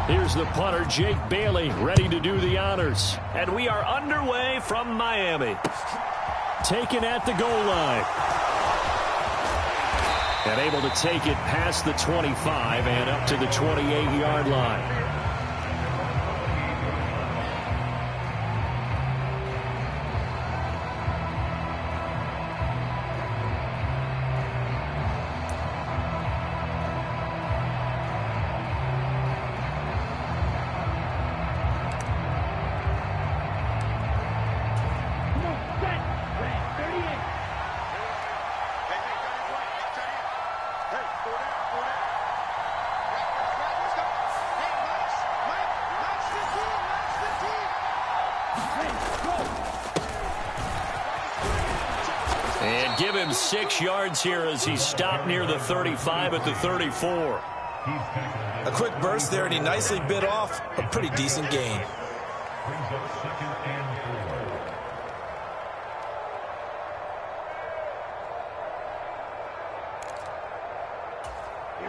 Here's the punter, Jake Bailey, ready to do the honors. And we are underway from Miami. Taken at the goal line. And able to take it past the 25 and up to the 28-yard line. And give him 6 yards here as he stopped near the 35 at the 34. A quick burst there, and he nicely bit off a pretty decent gain.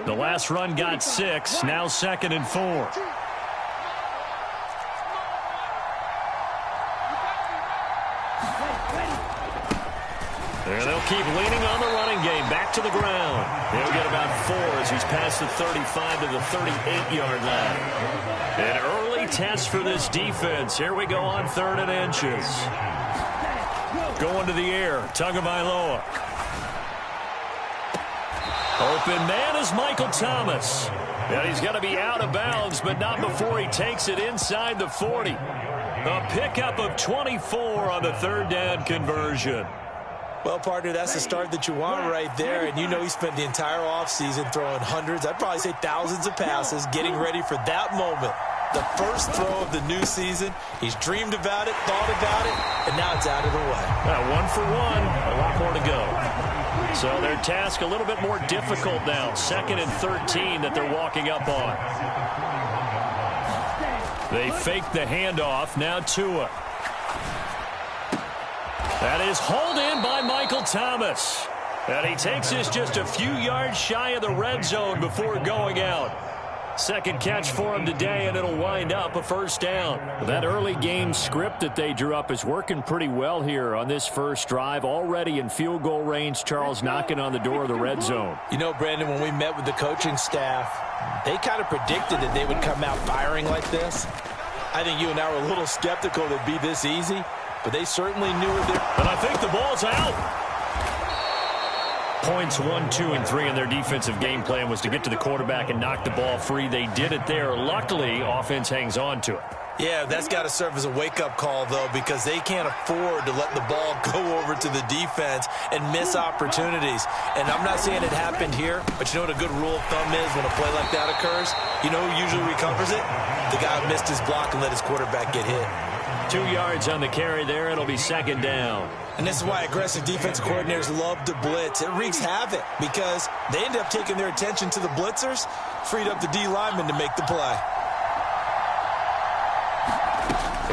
The last run got 6, now 2nd and 4. And they'll keep leaning on the running game. Back to the ground. He'll get about 4 as he's past the 35 to the 38-yard line. An early test for this defense. Here we go on 3rd and inches. Going to the air. Tagovailoa. Open man is Michael Thomas. And he's going to be out of bounds, but not before he takes it inside the 40. A pickup of 24 on the 3rd down conversion. Well, partner, that's the start that you want right there. And you know he spent the entire offseason throwing hundreds, I'd probably say thousands of passes, getting ready for that moment. The first throw of the new season. He's dreamed about it, thought about it, and now it's out of the way. 1 for 1, a lot more to go. So their task a little bit more difficult now. 2nd and 13 that they're walking up on. They fake the handoff. Now Tua. That is hauled in by Michael Thomas. And he takes this just a few yards shy of the red zone before going out. Second catch for him today, and it'll wind up a 1st down. That early game script that they drew up is working pretty well here on this first drive. Already in field goal range, Charles knocking on the door of the red zone. You know, Brandon, when we met with the coaching staff, they kind of predicted that they would come out firing like this. I think you and I were a little skeptical that it'd be this easy, but they certainly knew it. And I think the ball's out. Points 1, 2, and 3 in their defensive game plan was to get to the quarterback and knock the ball free. They did it there. Luckily, offense hangs on to it. Yeah, that's got to serve as a wake-up call, though, because they can't afford to let the ball go over to the defense and miss opportunities. And I'm not saying it happened here, but you know what a good rule of thumb is when a play like that occurs? You know who usually recovers it? The guy who missed his block and let his quarterback get hit. 2 yards on the carry there. It'll be 2nd down. And this is why aggressive defensive coordinators love to blitz. It wreaks havoc because they end up taking their attention to the blitzers, freed up the D lineman to make the play.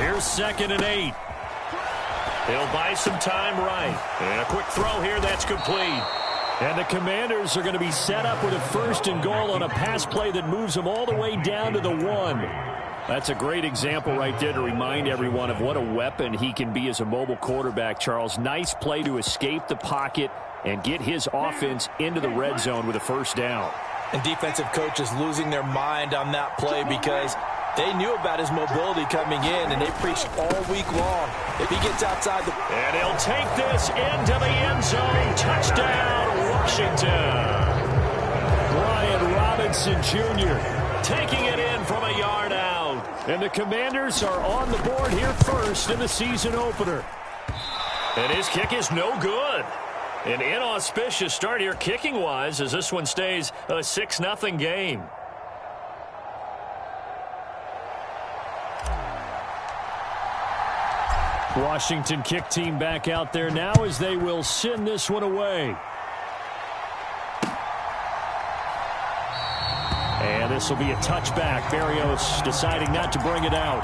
Here's 2nd and 8. He'll buy some time right. And a quick throw here that's complete. And the Commanders are going to be set up with a 1st and goal on a pass play that moves them all the way down to the 1. That's a great example right there to remind everyone of what a weapon he can be as a mobile quarterback, Charles. Nice play to escape the pocket and get his offense into the red zone with a 1st down. And defensive coaches losing their mind on that play because they knew about his mobility coming in, and they preached all week long. If he gets outside the... And he'll take this into the end zone. Touchdown, Washington. Brian Robinson Jr. taking it in from a yard out. And the Commanders are on the board here first in the season opener. And his kick is no good. An inauspicious start here kicking-wise as this one stays a 6-0 game. Washington kick team back out there now as they will send this one away. And this will be a touchback. Berrios deciding not to bring it out.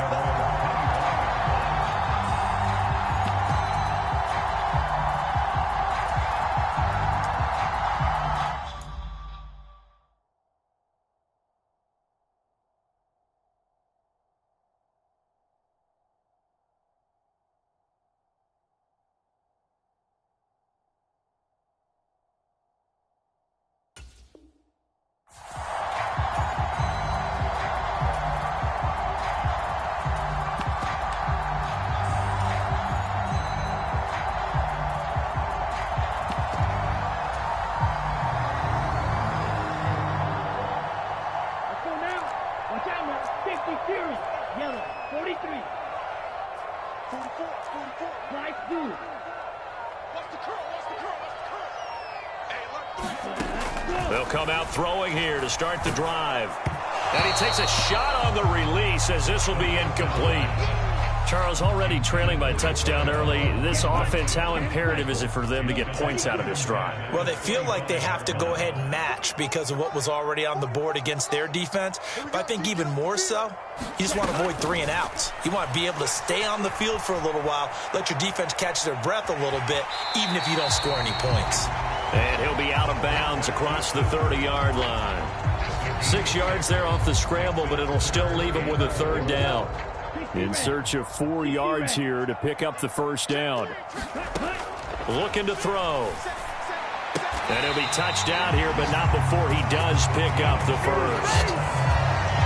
43. 44. Nice move. What's the curl? They'll come out throwing here to start the drive. And he takes a shot on the release as this will be incomplete. Charles, already trailing by touchdown early. This offense, how imperative is it for them to get points out of this drive? Well, they feel like they have to go ahead and match because of what was already on the board against their defense. But I think even more so, you just want to avoid 3 and outs. You want to be able to stay on the field for a little while, let your defense catch their breath a little bit, even if you don't score any points. And he'll be out of bounds across the 30-yard line. 6 yards there off the scramble, but it'll still leave him with a 3rd down. In search of 4 yards here to pick up the 1st down. Looking to throw. And he'll be touched out here, but not before he does pick up the 1st.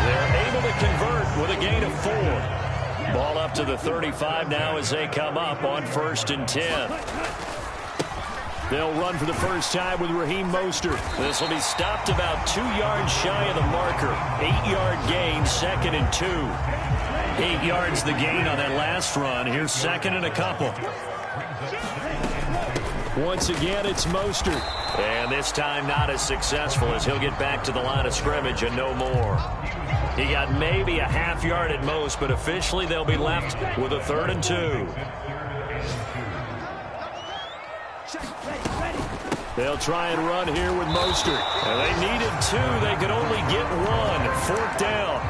They're able to convert with a gain of 4. Ball up to the 35 now as they come up on 1st and 10. They'll run for the first time with Raheem Mostert. This will be stopped about 2 yards shy of the marker. 8-yard gain, 2nd and 2. 8 yards the gain on that last run. Here's 2nd and a couple. Once again, it's Mostert. And this time not as successful as he'll get back to the line of scrimmage and no more. He got maybe a half yard at most, but officially they'll be left with a 3rd and 2. They'll try and run here with Mostert. And they needed 2. They could only get 1. 4th down.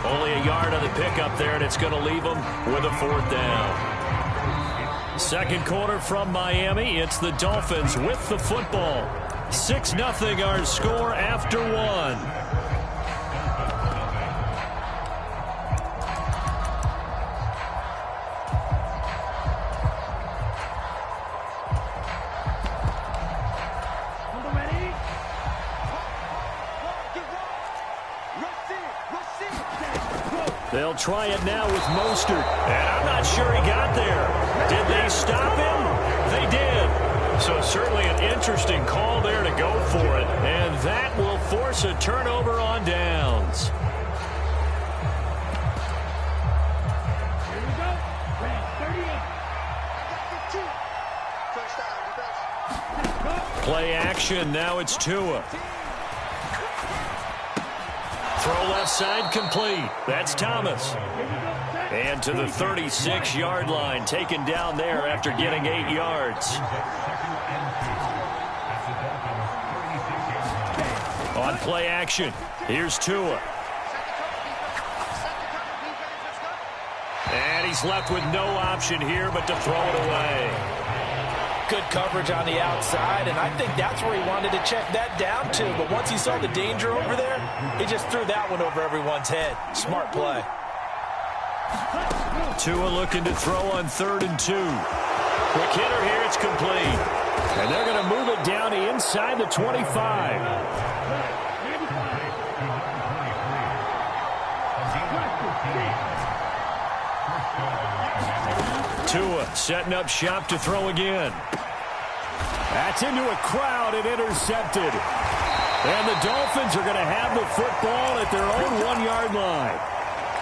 Only a yard on the pickup there, and it's going to leave them with a 4th down. 2nd quarter from Miami. It's the Dolphins with the football. 6-0 our score after 1. They'll try it now with Mostert. And I'm not sure he got there. Did they stop him? They did. So certainly an interesting call there to go for it. And that will force a turnover on downs. Here we go. Red 38. Play action. Now it's Tua. Throw left side complete. That's Thomas. And to the 36-yard line, taken down there after getting 8 yards. On play action, here's Tua. And he's left with no option here but to throw it away. Good coverage on the outside, and I think that's where he wanted to check that down to. But once he saw the danger over there, he just threw that one over everyone's head. Smart play. Tua looking to throw on 3rd and 2. Quick hitter here, it's complete. And they're going to move it down inside the 25. Tua setting up shop to throw again. That's into a crowd and intercepted. And the Dolphins are going to have the football at their own 1-yard line.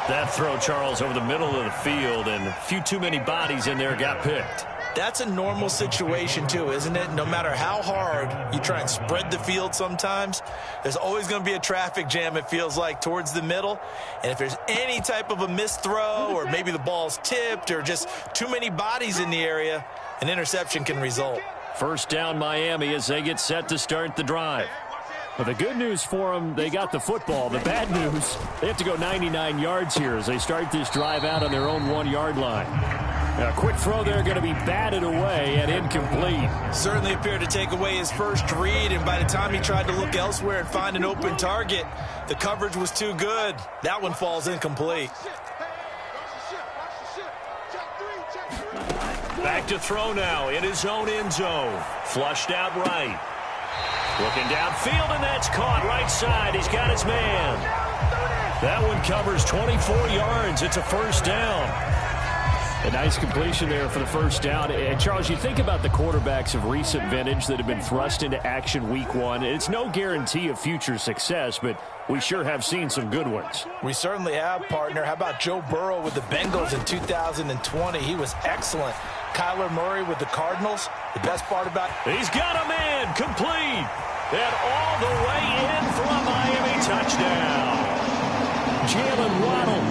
That throw, Charles, over the middle of the field, and a few too many bodies in there got picked. That's a normal situation, too, isn't it? No matter how hard you try and spread the field sometimes, there's always going to be a traffic jam, it feels like, towards the middle. And if there's any type of a missed throw or maybe the ball's tipped or just too many bodies in the area, an interception can result. 1st down Miami as they get set to start the drive. Well, the good news for them, they got the football. The bad news, they have to go 99 yards here as they start this drive out on their own 1-yard line. A quick throw there going to be batted away and incomplete. Certainly appeared to take away his first read, and by the time he tried to look elsewhere and find an open target, the coverage was too good. That one falls incomplete. Back to throw now in his own end zone. Flushed out right. Looking downfield, and that's caught right side. He's got his man. That one covers 24 yards. It's a 1st down. A nice completion there for the first down. And, Charles, you think about the quarterbacks of recent vintage that have been thrust into action week one. It's no guarantee of future success, but we sure have seen some good ones. We certainly have, partner. How about Joe Burrow with the Bengals in 2020? He was excellent. Kyler Murray with the Cardinals. The best part about he's got a man complete. And all the way in for a Miami touchdown. Jalen Waddle,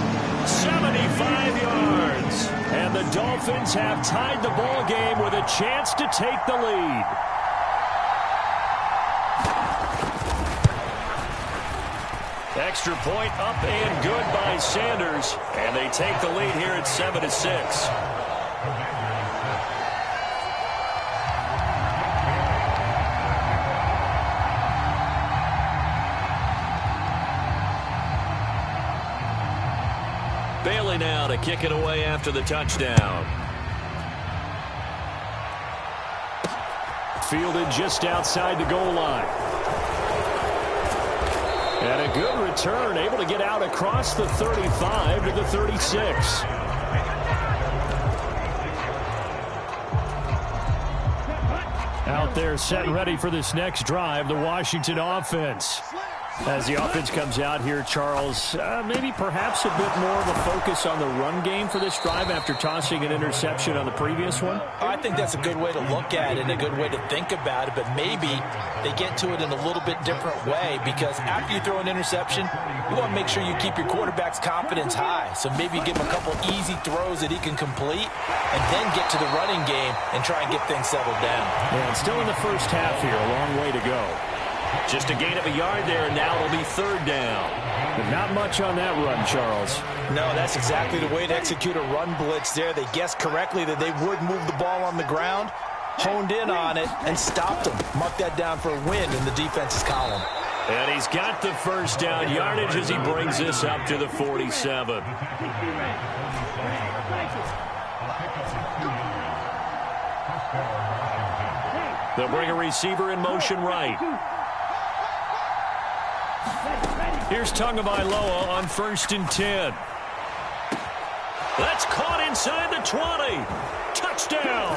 75 yards. And the Dolphins have tied the ball game with a chance to take the lead. Extra point up and good by Sanders. And they take the lead here at 7-6. Bailey now to kick it away after the touchdown. Fielded just outside the goal line. And a good return, able to get out across the 35 to the 36. Out there set and ready for this next drive, the Washington offense. As the offense comes out here, Charles, maybe perhaps a bit more of a focus on the run game for this drive after tossing an interception on the previous one? I think that's a good way to look at it and a good way to think about it, but maybe they get to it in a little bit different way because after you throw an interception, you want to make sure you keep your quarterback's confidence high. So maybe give him a couple easy throws that he can complete and then get to the running game and try and get things settled down. Yeah, and still in the first half here, a long way to go. Just a gain of a yard there, and now it'll be third down. But not much on that run, Charles. No, that's exactly the way to execute a run blitz there. They guessed correctly that they would move the ball on the ground, honed in on it, and stopped them. Mark that down for a win in the defense's column. And he's got the first down yardage as he brings this up to the 47. They'll bring a receiver in motion right. Here's Tagovailoa on 1st and 10. That's caught inside the 20. Touchdown.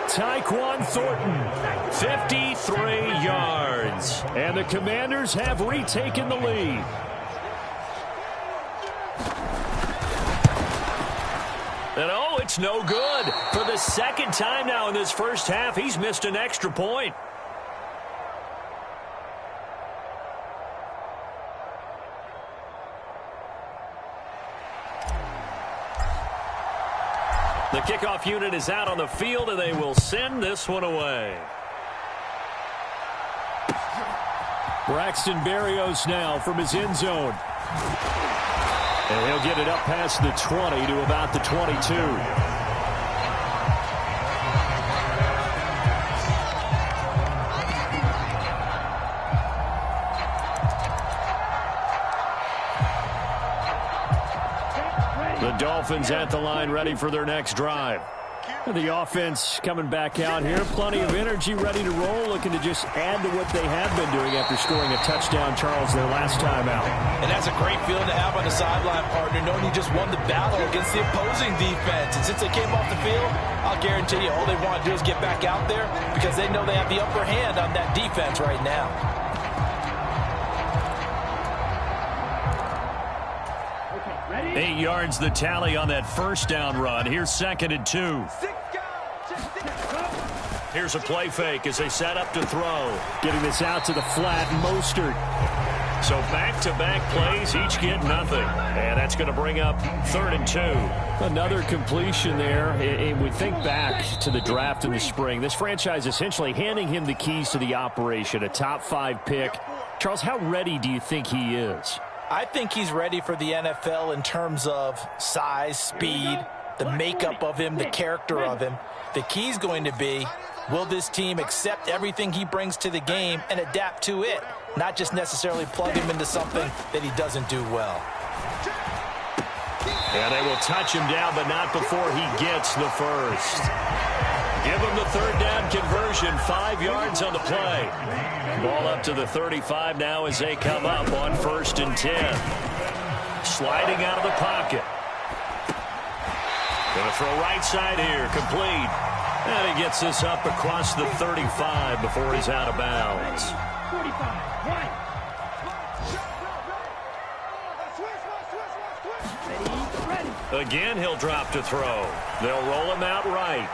Tyquan Thornton, 53 yards. And the Commanders have retaken the lead. And oh, it's no good. For the second time now in this first half, he's missed an extra point. The kickoff unit is out on the field, and they will send this one away. Braxton Berrios now from his end zone. And he'll get it up past the 20 to about the 22. The Dolphins at the line ready for their next drive. The offense coming back out here. Plenty of energy, ready to roll, looking to just add to what they have been doing after scoring a touchdown, Charles, their last time out. And that's a great feeling to have on the sideline, partner, knowing you just won the battle against the opposing defense. And since they came off the field, I'll guarantee you all they want to do is get back out there because they know they have the upper hand on that defense right now. Ready? 8 yards the tally on that first down run. Here's 2nd and 2. Here's a play fake as they set up to throw. Getting this out to the flat, Mostert. So back-to-back plays, each get nothing. And that's going to bring up 3rd and 2. Another completion there. And we think back to the draft in the spring. This franchise essentially handing him the keys to the operation, a top 5 pick. Charles, how ready do you think he is? I think he's ready for the NFL in terms of size, speed, the makeup of him, the character of him. The key's going to be, will this team accept everything he brings to the game and adapt to it, not just necessarily plug him into something that he doesn't do well. And they will touch him down, but not before he gets the first. Give him the 3rd down conversion, 5 yards on the play. Ball up to the 35 now as they come up on 1st and 10. Sliding out of the pocket. Going to throw right side here, complete. And he gets this up across the 35 before he's out of bounds. 45, right. Ready. Again, he'll drop to throw. They'll roll him out right.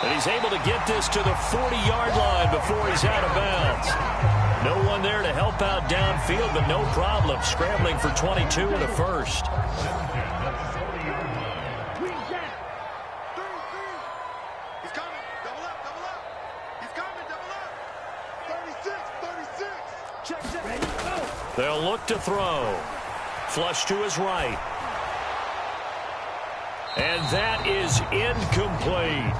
And he's able to get this to the 40-yard line before he's out of bounds. No one there to help out downfield, but no problem. Scrambling for 22 and a first. They'll look to throw. Flush to his right. And that is incomplete.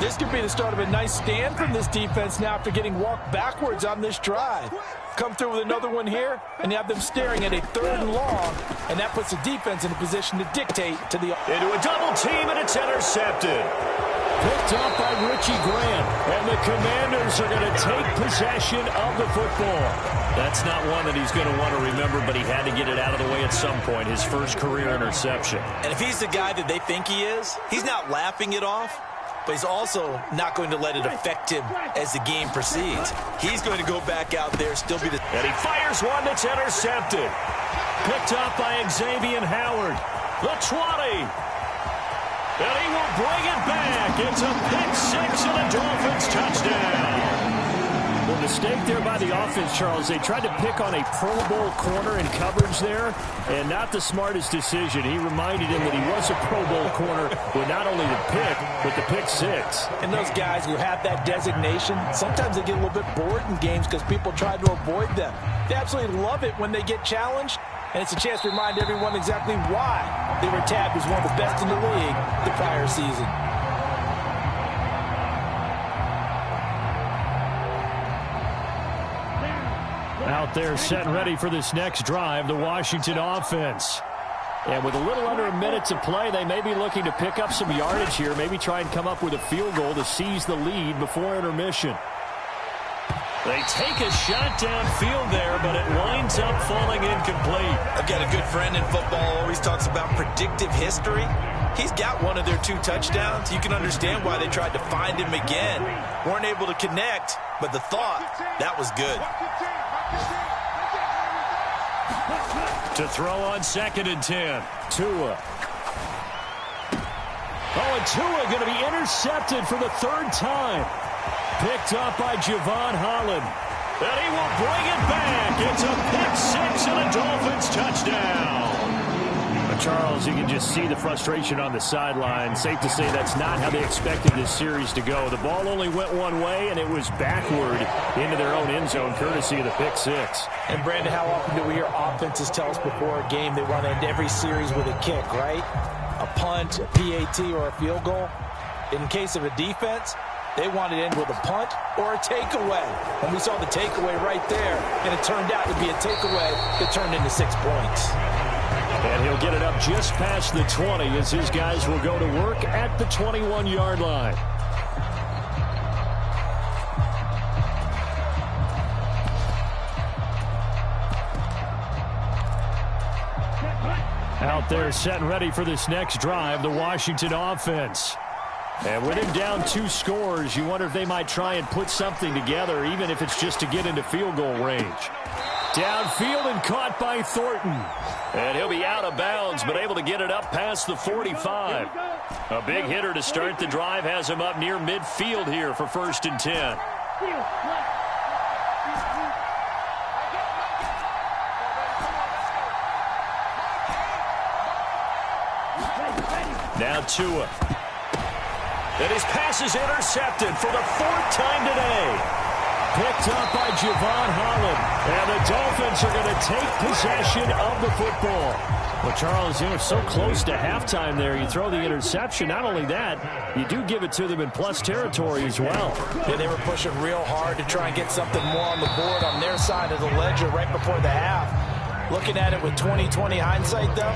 This could be the start of a nice stand from this defense now after getting walked backwards on this drive. Come through with another one here, and you have them staring at a 3rd and long, and that puts the defense in a position to dictate to the... Into a double team, and it's intercepted. Picked up by Richie Grant, and the Commanders are going to take possession of the football. That's not one that he's going to want to remember, but he had to get it out of the way at some point, his first career interception. And if he's the guy that they think he is, he's not laughing it off, but he's also not going to let it affect him as the game proceeds. He's going to go back out there, still be the... And he fires one that's intercepted. Picked up by Xavier Howard. The 20. And he will bring it back. It's a pick-6 and a Dolphins touchdown. The mistake there by the offense, Charles, they tried to pick on a Pro Bowl corner in coverage there, and not the smartest decision. He reminded him that he was a Pro Bowl corner with not only the pick, but the pick-6. And those guys who have that designation, sometimes they get a little bit bored in games because people try to avoid them. They absolutely love it when they get challenged, and it's a chance to remind everyone exactly why they were tabbed as one of the best in the league the prior season. Out there set and ready for this next drive, the Washington offense. And with a little under a minute to play, they may be looking to pick up some yardage here, maybe try and come up with a field goal to seize the lead before intermission. They take a shot downfield there, but it winds up falling incomplete. I've got a good friend in football, always talks about predictive history. He's got one of their 2 touchdowns. You can understand why they tried to find him again. Weren't able to connect, but the thought, that was good. To throw on 2nd and 10. Tua. Oh, and Tua going to be intercepted for the 3rd time. Picked up by Javon Holland. And he will bring it back. It's a pick-6 and a Dolphins touchdown. Charles, you can just see the frustration on the sideline. Safe to say that's not how they expected this series to go. The ball only went one way, and it was backward into their own end zone, courtesy of the pick-6. And, Brandon, how often do we hear offenses tell us before a game they want to end every series with a kick, right? A punt, a PAT, or a field goal. In case of a defense, they want to end with a punt or a takeaway. And we saw the takeaway right there, and it turned out to be a takeaway that turned into 6 points. And he'll get it up just past the 20 as his guys will go to work at the 21-yard line. Out there set and ready for this next drive, the Washington offense. And with him down 2 scores, you wonder if they might try and put something together, even if it's just to get into field goal range. Downfield and caught by Thornton. And he'll be out of bounds, but able to get it up past the 45. A big hitter to start the drive has him up near midfield here for 1st and 10. Now Tua. And his pass is intercepted for the 4th time today. Picked up by Javon Holland. And the Dolphins are going to take possession of the football. Well, Charles, you know, so close to halftime there. You throw the interception. Not only that, you do give it to them in plus territory as well. Yeah, they were pushing real hard to try and get something more on the board on their side of the ledger right before the half. Looking at it with 20/20 hindsight, though,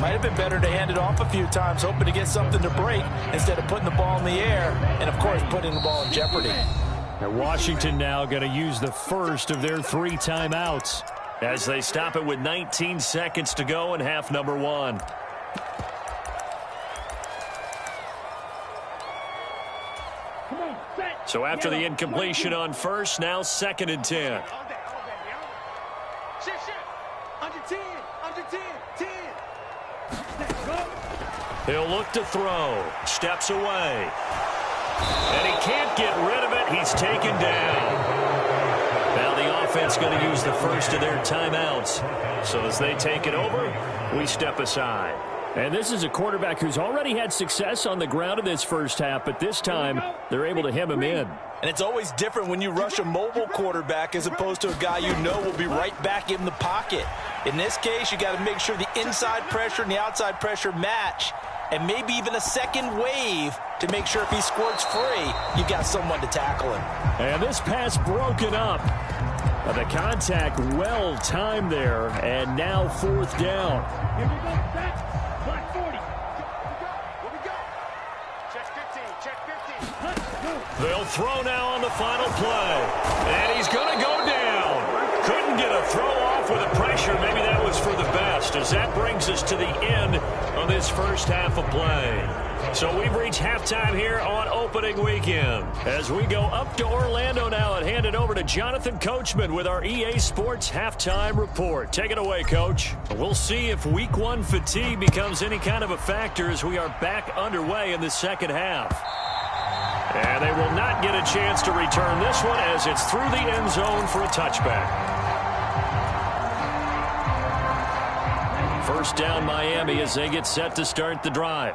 might have been better to hand it off a few times, hoping to get something to break instead of putting the ball in the air and, of course, putting the ball in jeopardy. And Washington now going to use the first of their 3 timeouts. as they stop it with 19 seconds to go in half number one. So after the incompletion on first, now 2nd and 10. He'll look to throw. Steps away. And he can't get rid of it. He's taken down. Now the offense going to use the first of their timeouts. So as they take it over, we step aside. And this is a quarterback who's already had success on the ground in this first half, but this time they're able to hem him in. And it's always different when you rush a mobile quarterback as opposed to a guy you know will be right back in the pocket. In this case, you got to make sure the inside pressure and the outside pressure match, and maybe even a second wave to make sure if he squirts free, you've got someone to tackle him. And this pass broken up. The contact well timed there, and now 4th down. Here we go, set. Black 40. Here we go. Check 15, check 15. They'll throw now on the final play. And he's going to go down. Couldn't get a throw off with the pressure. Maybe that was for the best, as that brings us to the end of this first half of play. So we've reached halftime here on opening weekend. As we go up to Orlando now and hand it over to Jonathan Coachman with our EA Sports Halftime Report. Take it away, Coach. We'll see if Week 1 fatigue becomes any kind of a factor as we are back underway in the second half. And they will not get a chance to return this one as it's through the end zone for a touchback. First down, Miami, as they get set to start the drive.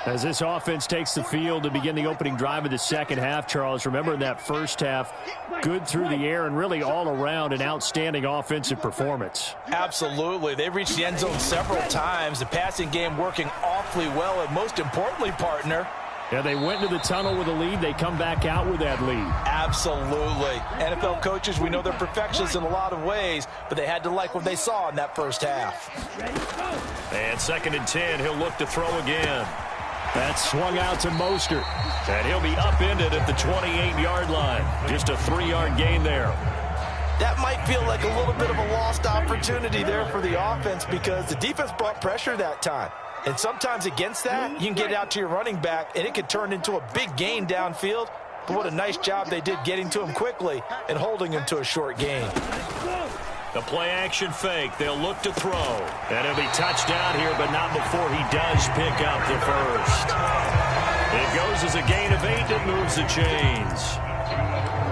As this offense takes the field to begin the opening drive of the second half, Charles, remember in that first half, good through the air and really all around an outstanding offensive performance. Absolutely. They've reached the end zone several times. The passing game working awfully well, and most importantly, partner, yeah, they went into the tunnel with a lead. They come back out with that lead. Absolutely. NFL coaches, we know they're perfectionists in a lot of ways, but they had to like what they saw in that first half. And 2nd and 10, he'll look to throw again. That's swung out to Mostert. And he'll be upended at the 28-yard line. Just a 3-yard gain there. That might feel like a little bit of a lost opportunity there for the offense because the defense brought pressure that time. And sometimes against that, you can get it out to your running back, and it could turn into a big gain downfield. But what a nice job they did getting to him quickly and holding him to a short gain. The play-action fake. They'll look to throw. And it'll be touchdown here, but not before he does pick up the first. It goes as a gain of 8 that moves the chains.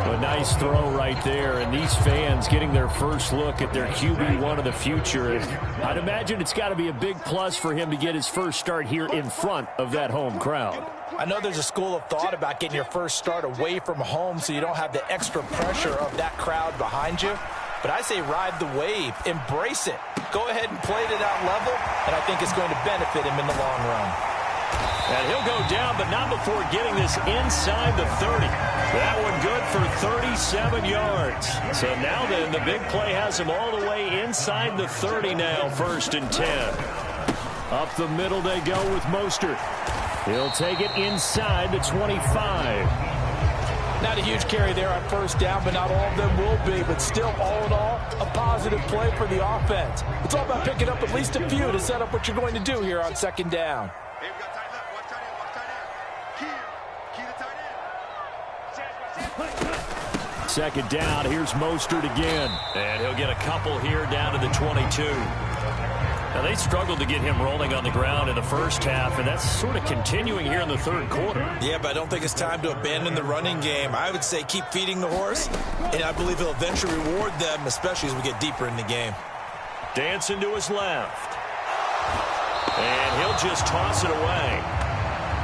A nice throw right there, and these fans getting their first look at their QB1 of the future. I'd imagine it's got to be a big plus for him to get his first start here in front of that home crowd. I know there's a school of thought about getting your first start away from home so you don't have the extra pressure of that crowd behind you. But I say ride the wave, embrace it. Go ahead and play to that level, and I think it's going to benefit him in the long run. And he'll go down, but not before getting this inside the 30. That one good for 37 yards. So now then, the big play has him all the way inside the 30 now, 1st and 10. Up the middle they go with Mostert. He'll take it inside the 25. Not a huge carry there on first down, but not all of them will be. But still, all in all, a positive play for the offense. It's all about picking up at least a few to set up what you're going to do here on 2nd down. Second down, here's Mostert again. And he'll get a couple here down to the 22. Now, they struggled to get him rolling on the ground in the first half, and that's sort of continuing here in the third quarter. Yeah, but I don't think it's time to abandon the running game. I would say keep feeding the horse, and I believe he'll eventually reward them, especially as we get deeper in the game. Dancing to his left. And he'll just toss it away.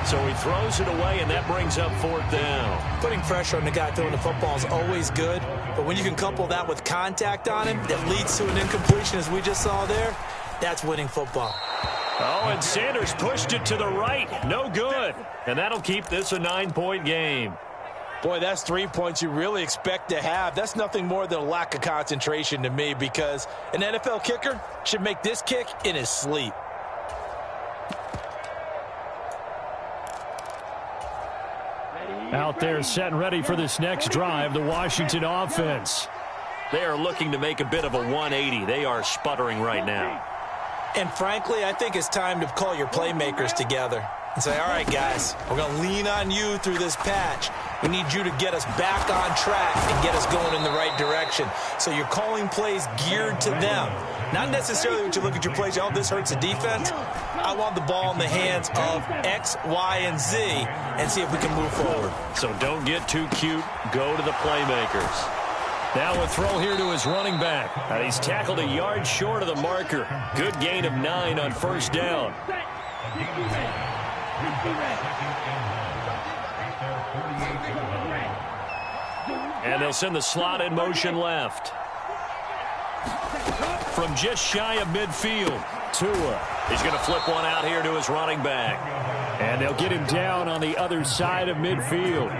So he throws it away, and that brings up 4th down. Putting pressure on the guy throwing the football is always good, but when you can couple that with contact on him that leads to an incompletion, as we just saw there, that's winning football. Oh, and Sanders pushed it to the right. No good. And that'll keep this a 9-point game. Boy, that's 3 points you really expect to have. That's nothing more than a lack of concentration to me because an NFL kicker should make this kick in his sleep. Out there set and ready for this next drive, the Washington offense. They are looking to make a bit of a 180. They are sputtering right now. And frankly, I think it's time to call your playmakers together and say, all right, guys, we're going to lean on you through this patch. We need you to get us back on track and get us going in the right direction. So you're calling plays geared to them. Not necessarily when you look at your plays, oh, this hurts the defense. I want the ball in the hands of X, Y, and Z and see if we can move forward. So don't get too cute. Go to the playmakers. Now a throw here to his running back. And he's tackled a yard short of the marker. Good gain of 9 on first down. And they'll send the slot in motion left. From just shy of midfield, Tua. He's going to flip one out here to his running back. And they'll get him down on the other side of midfield.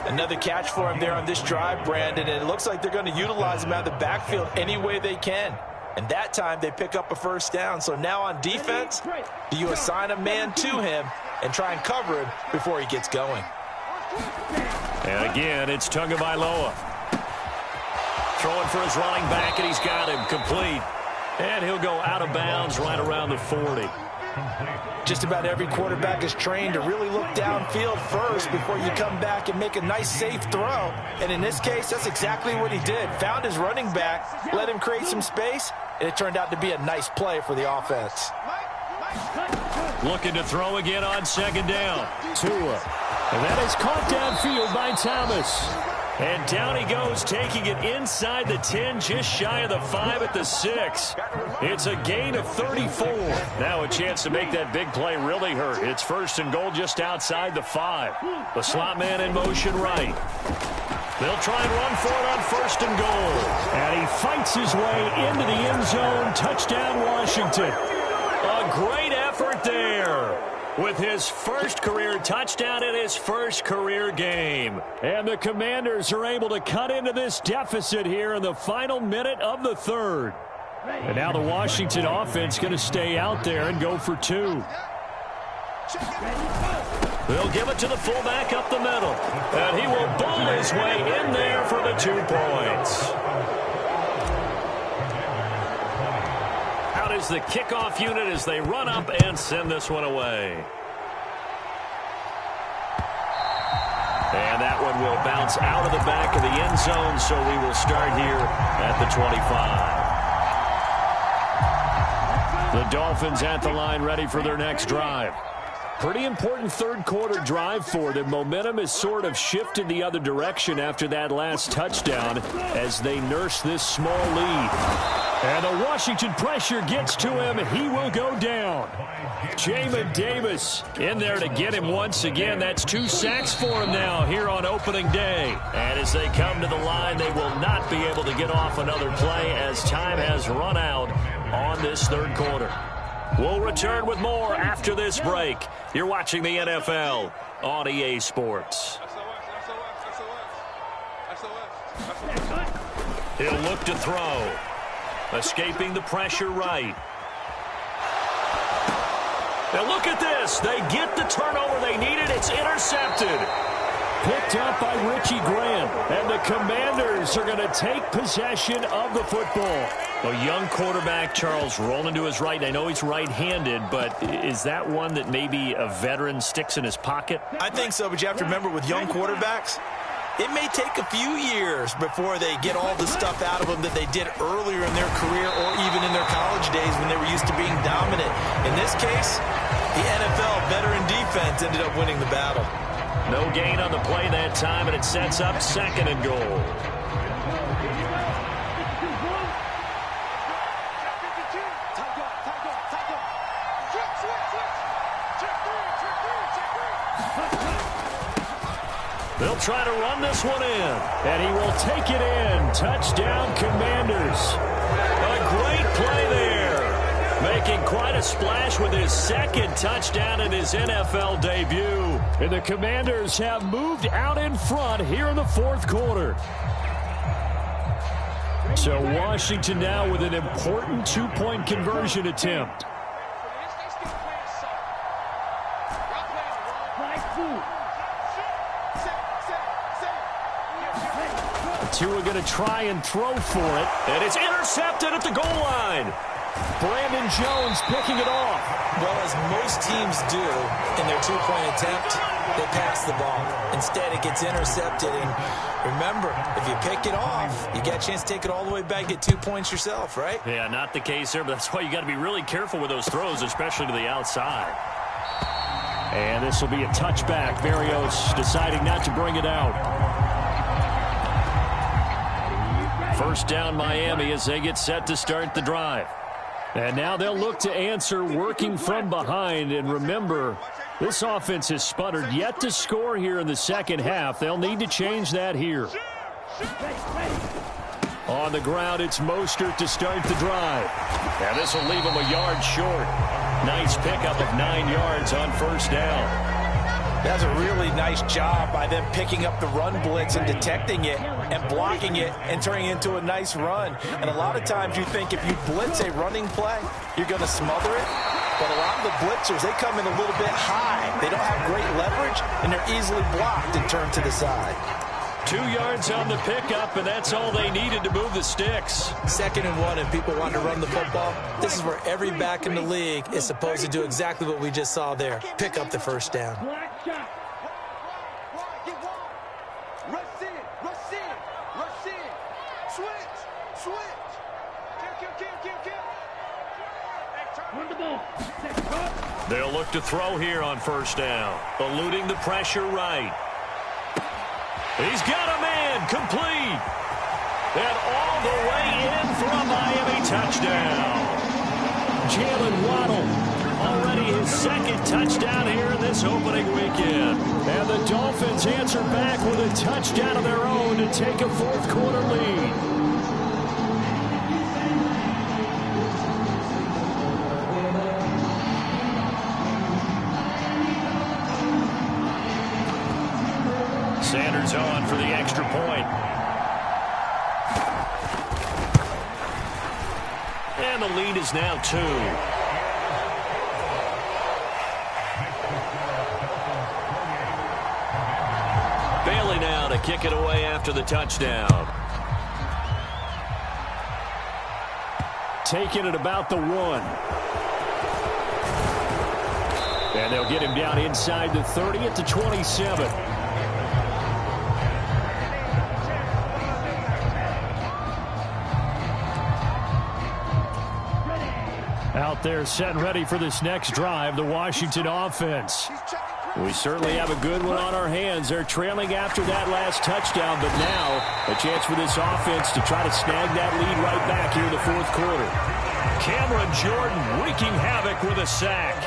Another catch for him there on this drive, Brandon, and it looks like they're going to utilize him out of the backfield any way they can. And that time they pick up a first down. So now on defense, do you assign a man to him and try and cover him before he gets going? And again, it's Tagovailoa. Throwing for his running back, and he's got him complete. And he'll go out of bounds right around the 40. Just about every quarterback is trained to really look downfield first before you come back and make a nice, safe throw. And in this case, that's exactly what he did. Found his running back, let him create some space, and it turned out to be a nice play for the offense. Looking to throw again on second down. Tua. And that is caught downfield by Thomas. And down he goes, taking it inside the 10, just shy of the 5 at the 6. It's a gain of 34. Now a chance to make that big play really hurt. It's first and goal just outside the 5. The slot man in motion right. They'll try and run for it on first and goal. And he fights his way into the end zone. Touchdown, Washington. A great effort there, with his first career touchdown in his first career game. And the Commanders are able to cut into this deficit here in the final minute of the third. And now the Washington offense going to stay out there and go for 2. They'll give it to the fullback up the middle. And he will bowl his way in there for the 2 points. Out is the kickoff unit as they run up and send this one away. And that one will bounce out of the back of the end zone, so we will start here at the 25. The Dolphins at the line, ready for their next drive. Pretty important third quarter drive for them. Momentum has sort of shifted the other direction after that last touchdown as they nurse this small lead. And the Washington pressure gets to him. He will go down. Jamin Davis in there to get him once again. That's 2 sacks for him now here on opening day. And as they come to the line, they will not be able to get off another play as time has run out on this third quarter. We'll return with more after this break. You're watching the NFL on EA Sports. He'll look to throw. Escaping the pressure right. Now look at this. They get the turnover they needed. It's intercepted. Picked up by Richie Grant. And the Commanders are going to take possession of the football. A young quarterback, Charles, rolling to his right. I know he's right-handed, but is that one that maybe a veteran sticks in his pocket? I think so, but you have to remember with young quarterbacks, it may take a few years before they get all the stuff out of them that they did earlier in their career or even in their college days when they were used to being dominant. In this case, the NFL veteran defense ended up winning the battle. No gain on the play that time, and it sets up second and goal. They'll try to run this one in, and he will take it in. Touchdown, Commanders. A great play there, making quite a splash with his second touchdown in his NFL debut. And the Commanders have moved out in front here in the fourth quarter. So Washington now with an important 2-point conversion attempt. Tua going to try and throw for it. And it's intercepted at the goal line. Brandon Jones picking it off. Well, as most teams do in their two-point attempt, they pass the ball. Instead, it gets intercepted. And remember, if you pick it off, you get a chance to take it all the way back, get 2 points yourself, right? Yeah, not the case there, but that's why you got to be really careful with those throws, especially to the outside. And this will be a touchback. Berrios deciding not to bring it out. First down, Miami, as they get set to start the drive. And now they'll look to answer working from behind. And remember, this offense has sputtered yet to score here in the second half. They'll need to change that here. On the ground, it's Mostert to start the drive. And this will leave him a yard short. Nice pickup of 9 yards on first down. That's a really nice job by them picking up the run blitz and detecting it and blocking it and turning it into a nice run. And a lot of times you think if you blitz a running play, you're going to smother it. But a lot of the blitzers, they come in a little bit high. They don't have great leverage, and they're easily blocked and turned to the side. 2 yards on the pickup, and that's all they needed to move the sticks. 2nd and 1, and people want to run the football. This is where every back in the league is supposed to do exactly what we just saw there. Pick up the first down. They'll look to throw here on first down, eluding the pressure right. He's got a man, complete. And all the way in for a Miami touchdown. Jalen Waddle, already his second touchdown here in this opening weekend. And the Dolphins answer back with a touchdown of their own to take a fourth-quarter lead. Sanders on for the extra point. And the lead is now 2. Bailey now to kick it away after the touchdown. Taking it about the 1. And they'll get him down inside the 30 at the 27. Out there set and ready for this next drive, the Washington offense. We certainly have a good one on our hands. They're trailing after that last touchdown, but now a chance for this offense to try to snag that lead right back here in the fourth quarter. Cameron Jordan wreaking havoc with a sack.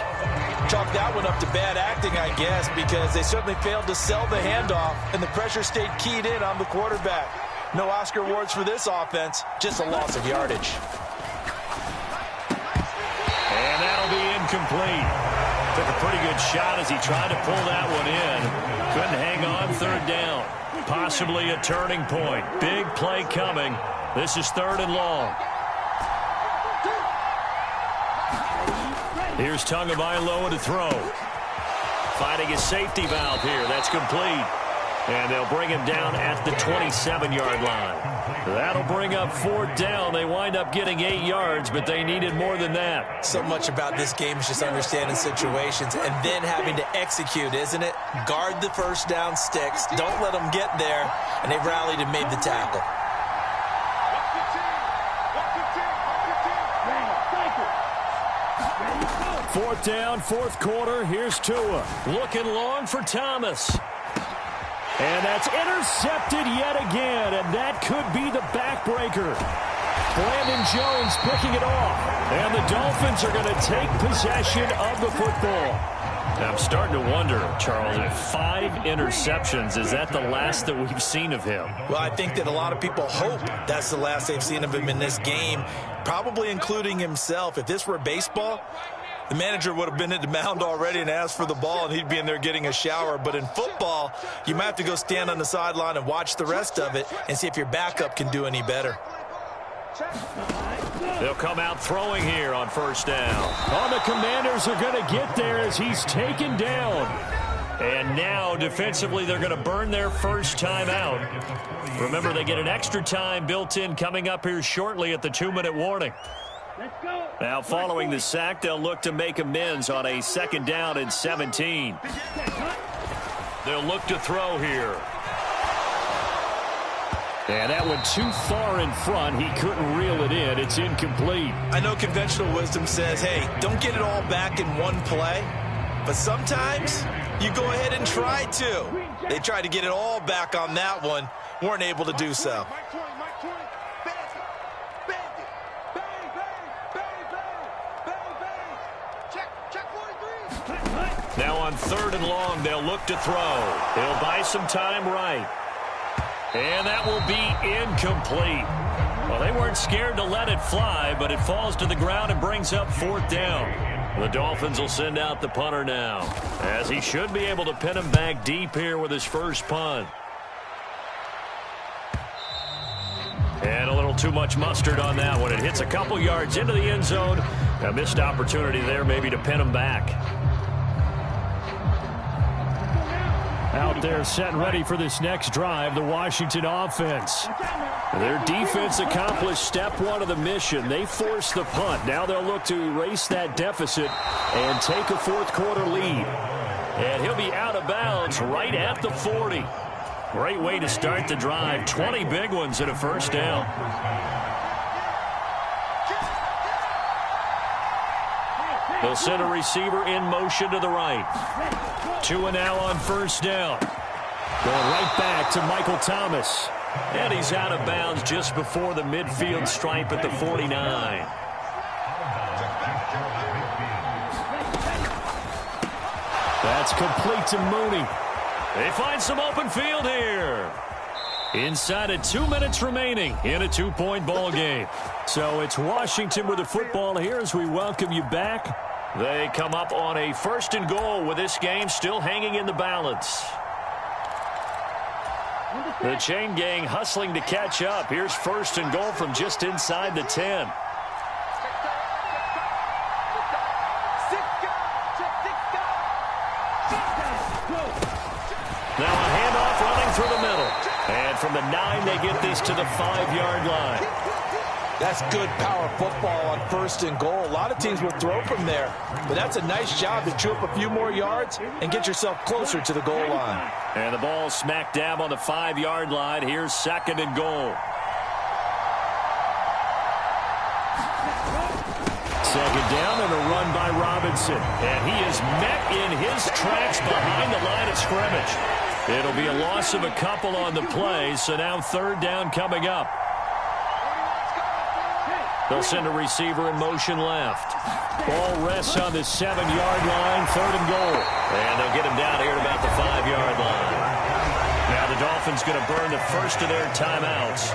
Chalk that one up to bad acting, I guess, because they certainly failed to sell the handoff, and the pressure stayed keyed in on the quarterback. No Oscar awards for this offense, just a loss of yardage. And that'll be incomplete. Took a pretty good shot as he tried to pull that one in. Couldn't hang on third down. Possibly a turning point. Big play coming. This is 3rd and long. Here's Tagovailoa to throw. Finding his safety valve here. That's complete. And they'll bring him down at the 27-yard line. That'll bring up 4th down. They wind up getting 8 yards, but they needed more than that. So much about this game is just understanding situations and then having to execute, isn't it? Guard the first down sticks. Don't let them get there. And they rallied and made the tackle. Fourth down, fourth quarter. Here's Tua. Looking long for Thomas. And that's intercepted yet again, and that could be the backbreaker. Brandon Jones picking it off, and the Dolphins are going to take possession of the football. Now I'm starting to wonder, Charles, if 5 interceptions, is that the last that we've seen of him? Well, I think that a lot of people hope that's the last they've seen of him in this game, probably including himself. If this were baseball, the manager would have been at the mound already and asked for the ball, and he'd be in there getting a shower. But in football, you might have to go stand on the sideline and watch the rest of it and see if your backup can do any better. They'll come out throwing here on first down. Oh, the Commanders are going to get there as he's taken down. And now, defensively, they're going to burn their first time out. Remember, they get an extra time built in coming up here shortly at the 2-minute warning. Now, following the sack, they'll look to make amends on a 2nd down and 17. They'll look to throw here. And that went too far in front. He couldn't reel it in. It's incomplete. I know conventional wisdom says, hey, don't get it all back in one play. But sometimes you go ahead and try to. They tried to get it all back on that one. Weren't able to do so. Now on 3rd and long, they'll look to throw. They'll buy some time right. And that will be incomplete. Well, they weren't scared to let it fly, but it falls to the ground and brings up 4th down. The Dolphins will send out the punter now, as he should be able to pin him back deep here with his first punt. And a little too much mustard on that one. It hits a couple yards into the end zone. A missed opportunity there maybe to pin him back. Out there set and ready for this next drive, the Washington offense. Their defense accomplished step 1 of the mission. They forced the punt. Now they'll look to erase that deficit and take a 4th quarter lead. And he'll be out of bounds right at the 40. Great way to start the drive. 20 big ones and a first down. They'll send a receiver in motion to the right. 2 now on 1st down. Going right back to Michael Thomas. And he's out of bounds just before the midfield stripe at the 49. That's complete to Mooney. They find some open field here. Inside of 2 minutes remaining in a 2-point ball game. So it's Washington with the football here as we welcome you back. They come up on a 1st and goal with this game still hanging in the balance. The chain gang hustling to catch up. Here's 1st and goal from just inside the 10. Now a handoff running through the middle. And from the 9, they get this to the 5-yard line. That's good power football on 1st and goal. A lot of teams will throw from there. But that's a nice job to chew up a few more yards and get yourself closer to the goal line. And the ball smack dab on the 5-yard line. Here's 2nd and goal. 2nd down and a run by Robinson. And he is met in his tracks behind the line of scrimmage. It'll be a loss of a couple on the play, so now 3rd down coming up. They'll send a receiver in motion left. Ball rests on the 7-yard line, 3rd and goal. And they'll get him down here at about the 5-yard line. Now the Dolphins going to burn the first of their timeouts.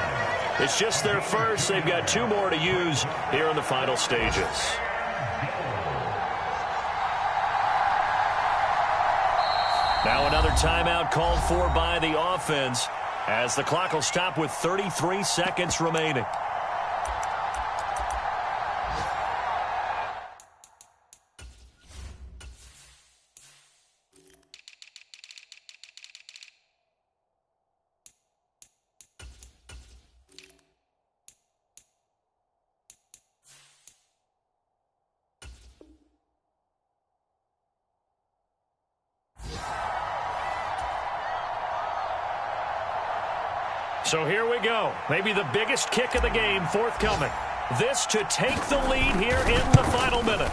It's just their first. They've got 2 more to use here in the final stages. Now another timeout called for by the offense as the clock will stop with 33 seconds remaining. So here we go. Maybe the biggest kick of the game forthcoming. This to take the lead here in the final minute.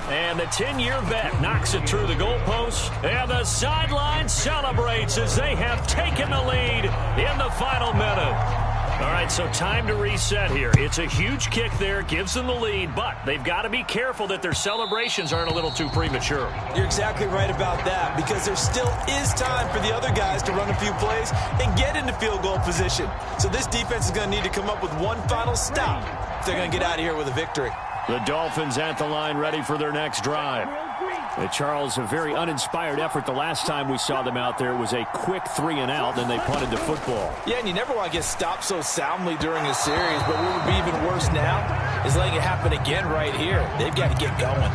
And the 10-year vet knocks it through the goalpost. And the sideline celebrates as they have taken the lead in the final minute. All right, so time to reset here. It's a huge kick there, gives them the lead, but they've got to be careful that their celebrations aren't a little too premature. You're exactly right about that, because there still is time for the other guys to run a few plays and get into field goal position. So this defense is going to need to come up with one final stop if they're going to get out of here with a victory. The Dolphins at the line ready for their next drive. Charles, a very uninspired effort the last time we saw them out there. It was a quick 3-and-out, then they punted the football. Yeah, and you never want to get stopped so soundly during a series, but what would be even worse now is letting it happen again right here. They've got to get going.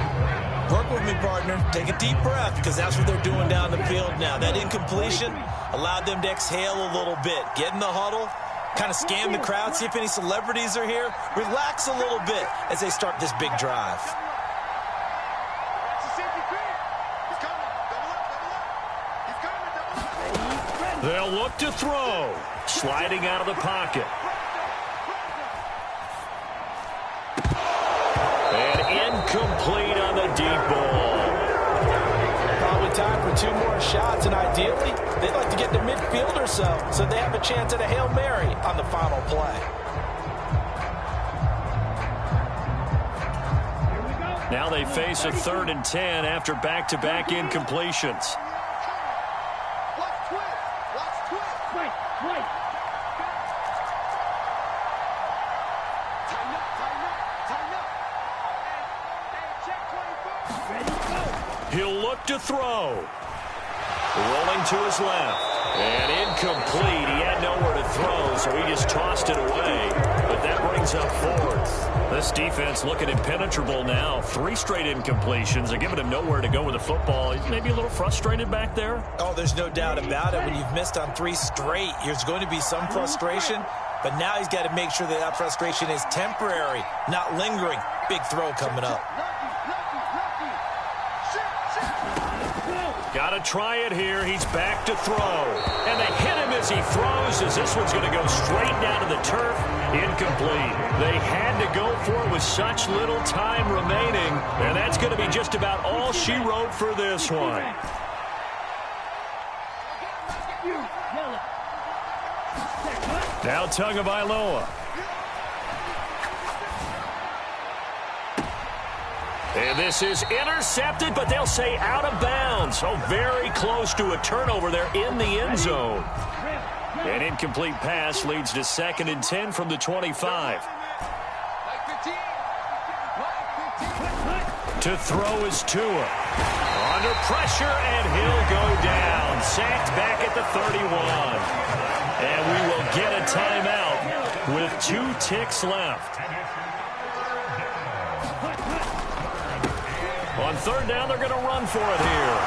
Work with me, partner. Take a deep breath, because that's what they're doing down the field now. That incompletion allowed them to exhale a little bit. Get in the huddle, kind of scan the crowd, see if any celebrities are here. Relax a little bit as they start this big drive. They'll look to throw. Sliding out of the pocket. And incomplete on the deep ball. Probably time for 2 more shots, and ideally, they'd like to get to midfield or so they have a chance at a Hail Mary on the final play. Now they face a 3rd and 10 after back-to-back incompletions. He'll look to throw. Rolling to his left. And incomplete. He had nowhere to throw, so he just tossed it away. But that brings up 4th. This defense looking impenetrable now. 3 straight incompletions. They're giving him nowhere to go with the football. He's maybe a little frustrated back there. Oh, there's no doubt about it. When you've missed on 3 straight, there's going to be some frustration. But now he's got to make sure that frustration is temporary, not lingering. Big throw coming up. Got to try it here. He's back to throw. And they hit him as he throws, as this one's going to go straight down to the turf. Incomplete. They had to go for it with such little time remaining. And that's going to be just about all she wrote for this one. Now Tagovailoa. And this is intercepted, but they'll say out of bounds. Oh, very close to a turnover there in the end zone. An incomplete pass leads to 2nd and 10 from the 25. To throw is Tua. Under pressure, and he'll go down. Sacked back at the 31. And we will get a timeout with 2 ticks left. On 3rd down, they're going to run for it here.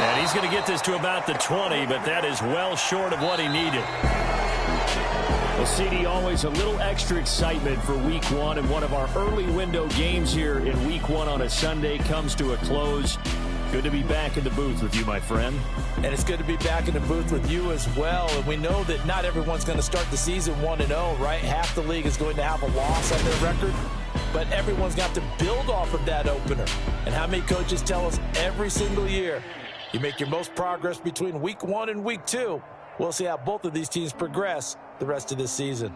And he's going to get this to about the 20, but that is well short of what he needed. Well, CD, always a little extra excitement for Week 1, and one of our early window games here in Week 1 on a Sunday comes to a close. Good to be back in the booth with you, my friend. And it's good to be back in the booth with you as well. And we know that not everyone's going to start the season 1-0, right? Half the league is going to have a loss on their record. But everyone's got to build off of that opener. And how many coaches tell us every single year, you make your most progress between Week 1 and Week 2. We'll see how both of these teams progress the rest of this season.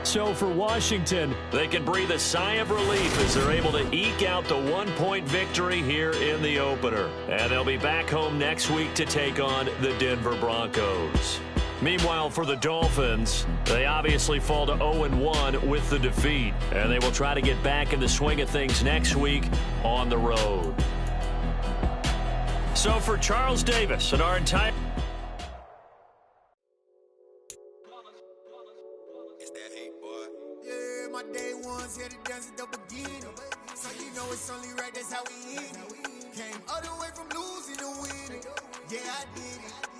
So for Washington, they can breathe a sigh of relief as they're able to eke out the 1-point victory here in the opener. And they'll be back home next week to take on the Denver Broncos. Meanwhile, for the Dolphins, they obviously fall to 0-1 with the defeat. And they will try to get back in the swing of things next week on the road. So for Charles Davis and our entire... It's that hate, boy. Yeah, my day ones here to dance at the beginning. So you know it's only right, that's how we eat. Came all the way from losing to winning. Yeah, I did it.